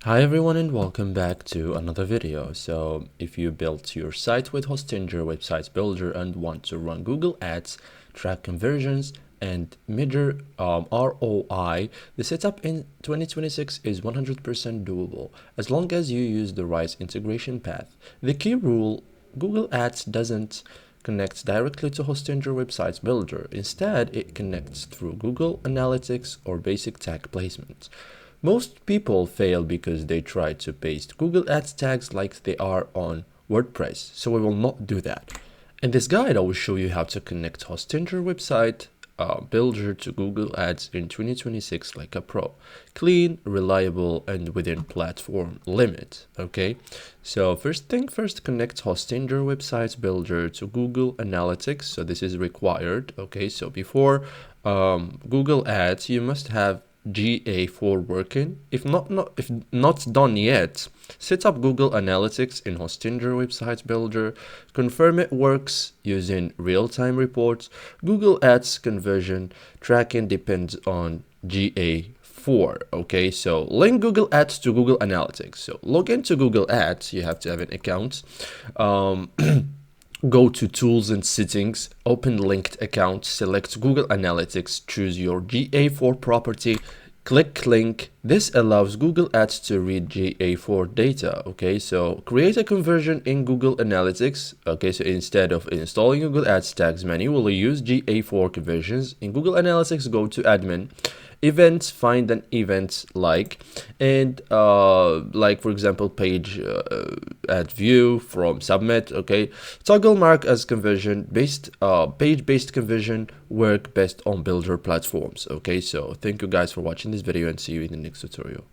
Hi everyone and welcome back to another video. So if you built your site with Hostinger Website Builder and want to run Google Ads, track conversions and measure ROI, the setup in 2026 is 100% doable as long as you use the right integration path. The key rule: Google Ads doesn't connect directly to Hostinger Website Builder. Instead, it connects through Google Analytics or basic tag placement. Most people fail because they try to paste Google Ads tags like they are on WordPress, so we will not do that. In this guide, I will show you how to connect Hostinger Website Builder to Google Ads in 2026 like a pro. Clean, reliable, and within platform limit. Okay, so first thing first, connect Hostinger Website Builder to Google Analytics. So this is required. Okay, so before Google Ads, you must have GA4 working. If not done yet, set up Google Analytics in Hostinger Website Builder. Confirm it works using real-time reports. Google Ads conversion tracking depends on GA4. Okay, so link Google Ads to Google Analytics. So log into Google Ads. You have to have an account. Go to Tools and Settings, open linked account, select Google Analytics, choose your GA4 property, click link. This allows Google Ads to read GA4 data. Okay, so create a conversion in Google Analytics. Okay, so instead of installing Google Ads tags manually, use GA4 conversions. In Google Analytics, go to admin, events, find an event and like for example page add view from submit. Okay, toggle mark as conversion based page based conversion work best on builder platforms. Okay, so thank you guys for watching this video and see you in the next tutorial.